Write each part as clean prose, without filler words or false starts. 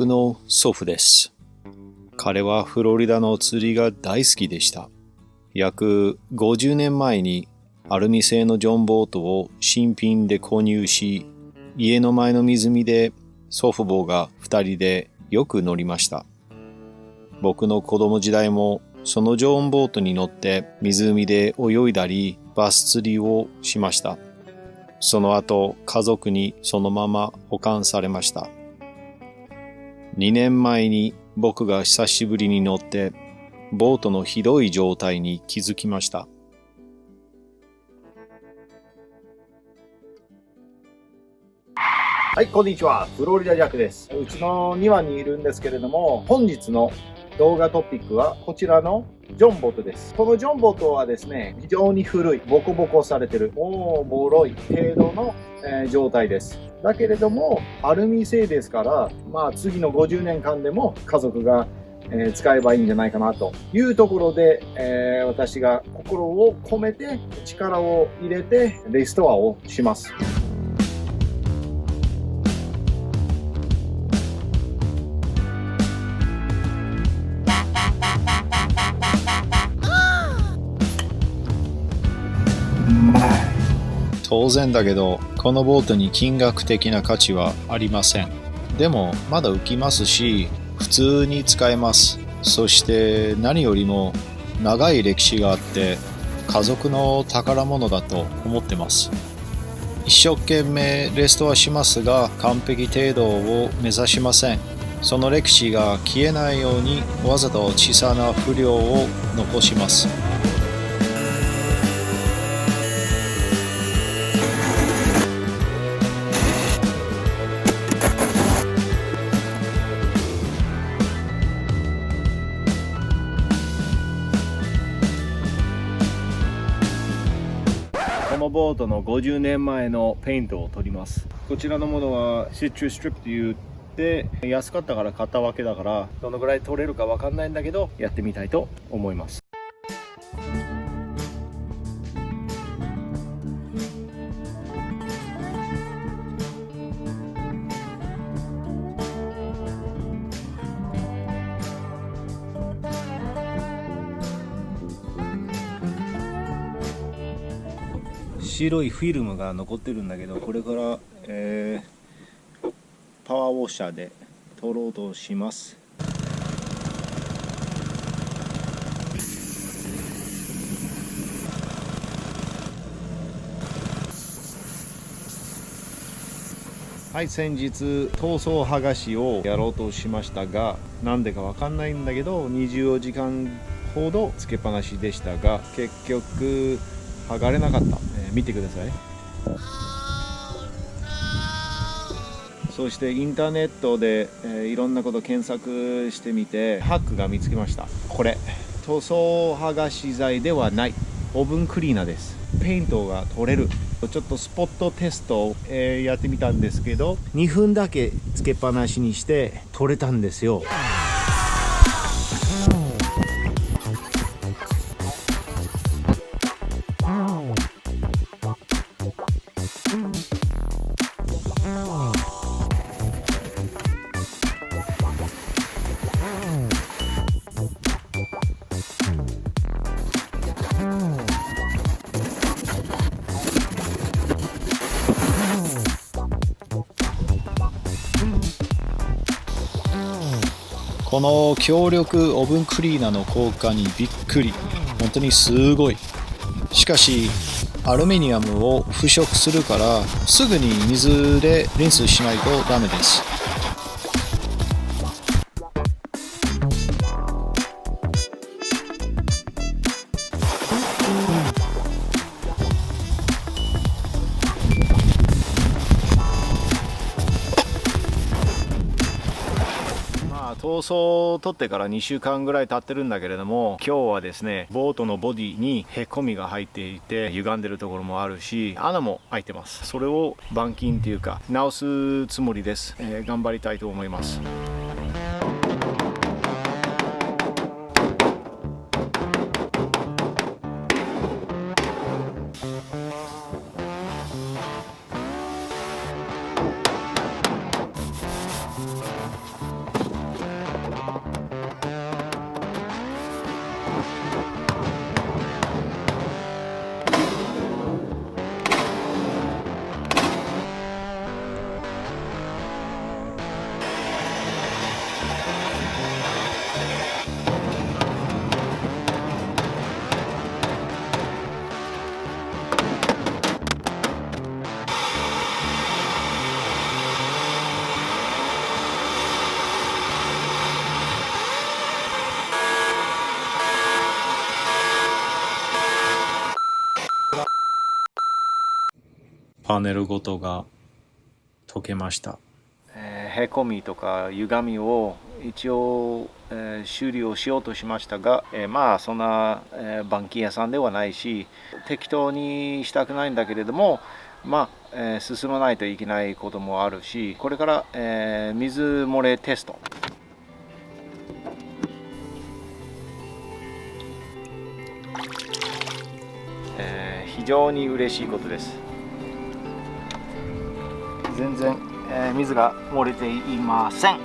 僕の祖父です。彼はフロリダの釣りが大好きでした。約50年前にアルミ製のジョンボートを新品で購入し、家の前の湖で祖父母が2人でよく乗りました。僕の子供時代もそのジョンボートに乗って湖で泳いだりバス釣りをしました。その後家族にそのまま保管されました。2年前に僕が久しぶりに乗ってボートのひどい状態に気づきました。はい、こんにちは。フロリダジャックです。うちの庭にいるんですけれども、本日の動画トピックはこちらのジョンボートです。このジョンボートはですね、非常に古い、ボコボコされてる、もうボロい程度の、状態です。だけれども、アルミ製ですから、次の50年間でも家族が使えばいいんじゃないかなというところで、私が心を込めて力を入れてレストアをします。当然だけど、このボートに金額的な価値はありません。でも、まだ浮きますし、普通に使えます。そして何よりも長い歴史があって、家族の宝物だと思ってます。一生懸命レストアしますが、完璧程度を目指しません。その歴史が消えないようにわざと小さな不良を残します。このボートの50年前のペイントを取ります。こちらのものはシットゥストリップと言って安かったから買ったわけだから、どのぐらい取れるかわかんないんだけどやってみたいと思います。白いフィルムが残ってるんだけど、これから、パワーウォッシャーで取ろうとします。はい、先日塗装剥がしをやろうとしましたが、なんでかわかんないんだけど24時間ほどつけっぱなしでしたが、結局剥がれなかった。見てください。そしてインターネットで、いろんなこと検索してみてハックが見つけました。これ塗装剥がし剤ではない、オーブンクリーナーです。ペイントが取れる。ちょっとスポットテストを、やってみたんですけど、2分だけつけっぱなしにして取れたんですよ。この強力オーブンクリーナーの効果にびっくり。本当にすごい。しかし、アルミニウムを腐食するからすぐに水でリンスしないとダメです。塗装を取ってから2週間ぐらい経ってるんだけれども、今日はですね、ボートのボディにへこみが入っていて歪んでるところもあるし、穴も開いてます。それを板金っていうか直すつもりです。頑張りたいと思います。パネルごとが溶けました。へこみとか歪みを一応、修理をしようとしましたが、まあそんな、板金屋さんではないし適当にしたくないんだけれども、まあ、進まないといけないこともあるし、これから、水漏れテスト、非常に嬉しいことです。全然、水が漏れていません。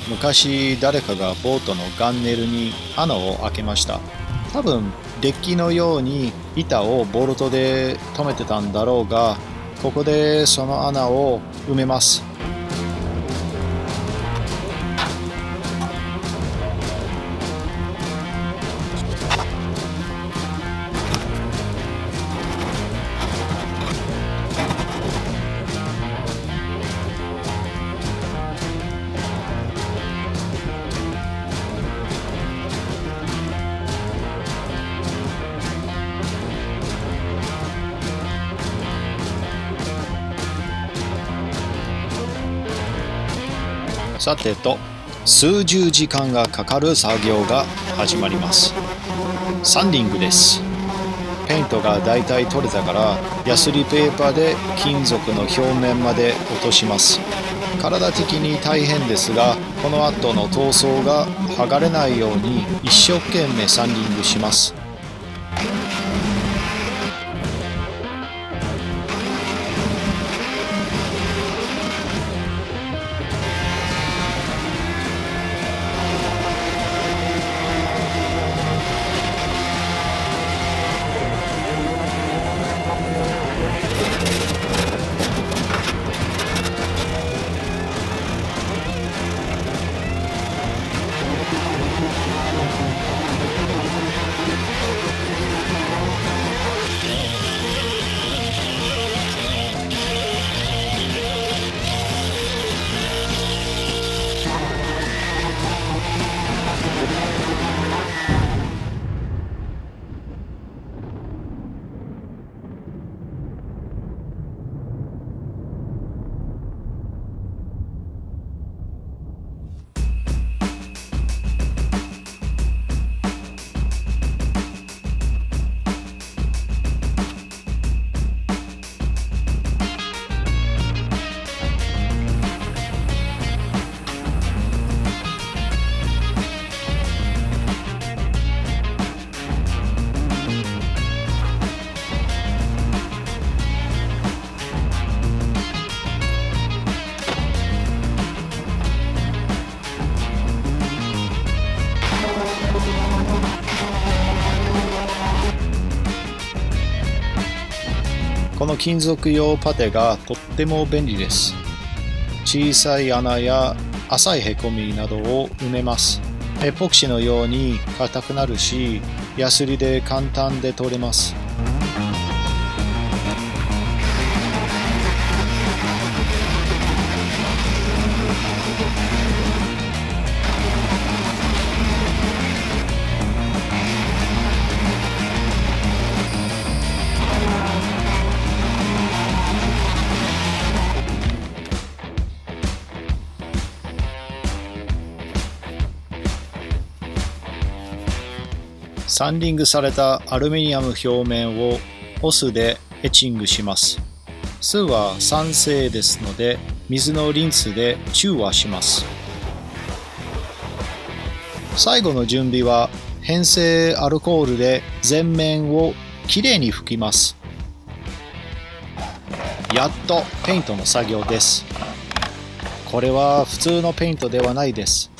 昔誰かがボートのガンネルに穴を開けました。多分デッキのように板をボルトで留めてたんだろうが、ここでその穴を埋めます。さてと、数十時間がかかる作業が始まります。サンディングです。ペイントがだいたい取れたから、ヤスリペーパーで金属の表面まで落とします。体的に大変ですが、この後の塗装が剥がれないように一生懸命サンディングします。この金属用パテがとっても便利です。小さい穴や浅いへこみなどを埋めます。エポキシのように硬くなるし、ヤスリで簡単で取れます。サンディングされたアルミニアム表面をオスでエッチングします。酢は酸性ですので、水のリンスで中和します。最後の準備は変性アルコールで全面をきれいに拭きます。やっとペイントの作業です。これは普通のペイントではないです。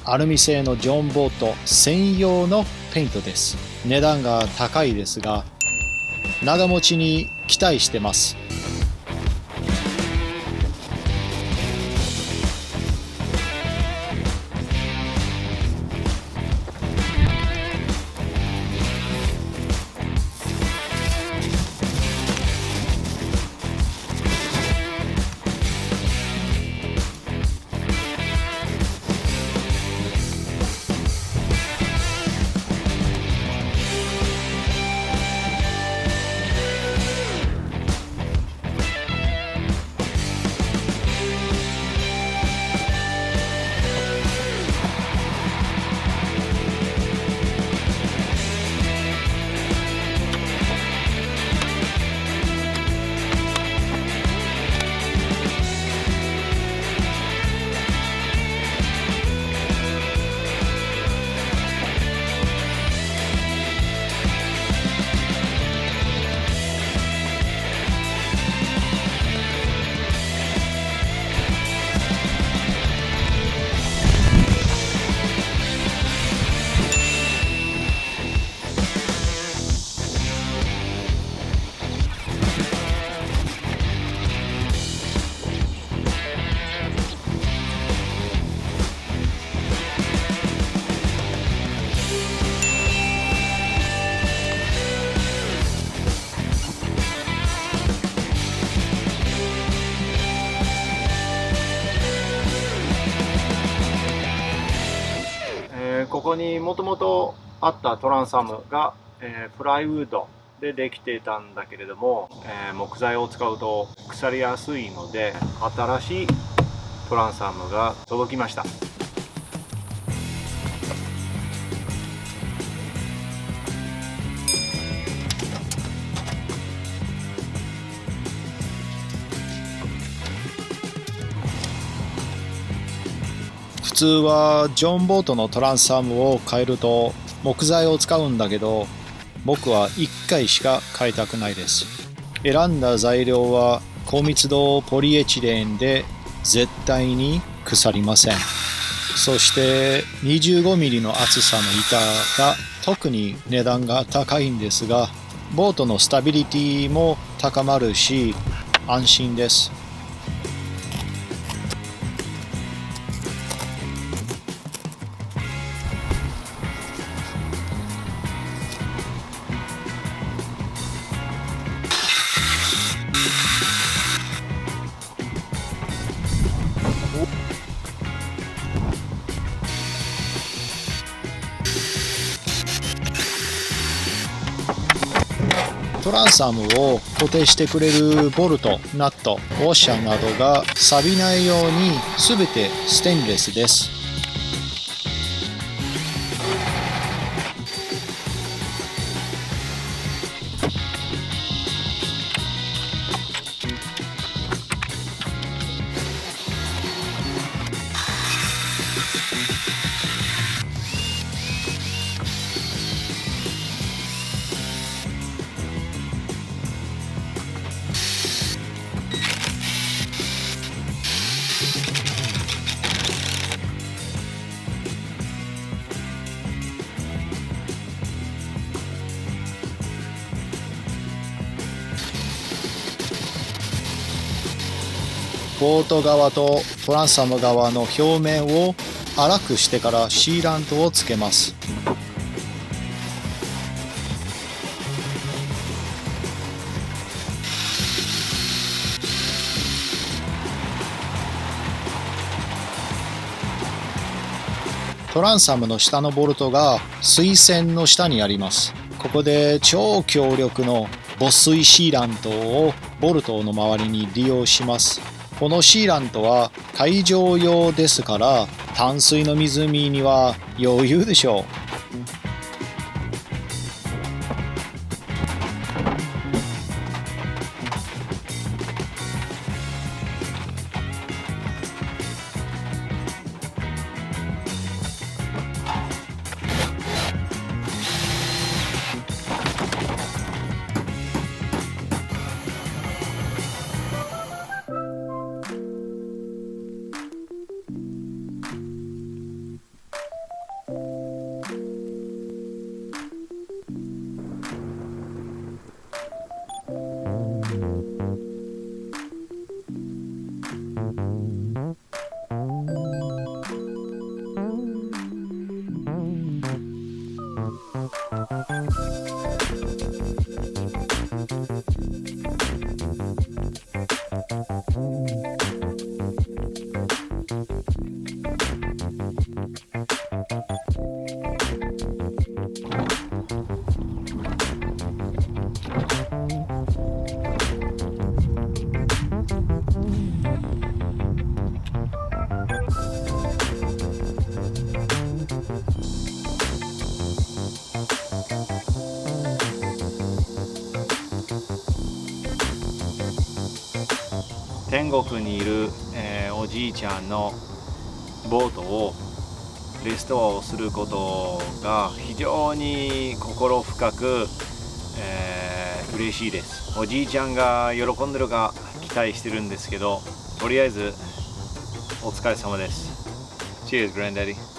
アルミ製のジョンボート専用のペイントです。値段が高いですが、長持ちに期待してます。にもともとあったトランサムが、プライウッドでできていたんだけれども、木材を使うと腐りやすいので新しいトランサムが届きました。普通はジョンボートのトランサムを変えると木材を使うんだけど、僕は1回しか変えたくないです。選んだ材料は高密度ポリエチレンで絶対に腐りません。そして25ミリの厚さの板が特に値段が高いんですが、ボートのスタビリティも高まるし安心です。トランサムを固定してくれるボルト、ナット、ウォッシャーなどが錆びないように全てステンレスです。ボート側とトランサム側の表面を粗くしてからシーラントをつけます。トランサムの下のボルトが水栓の下にあります。ここで超強力の防水シーラントをボルトの周りに利用します。このシーラントは海上用ですから淡水の湖には余裕でしょう。天国にいる、おじいちゃんのボートをレストアをすることが非常に心深く、嬉しいです。おじいちゃんが喜んでるか期待してるんですけど、とりあえずお疲れ様です。Cheers, Granddaddy.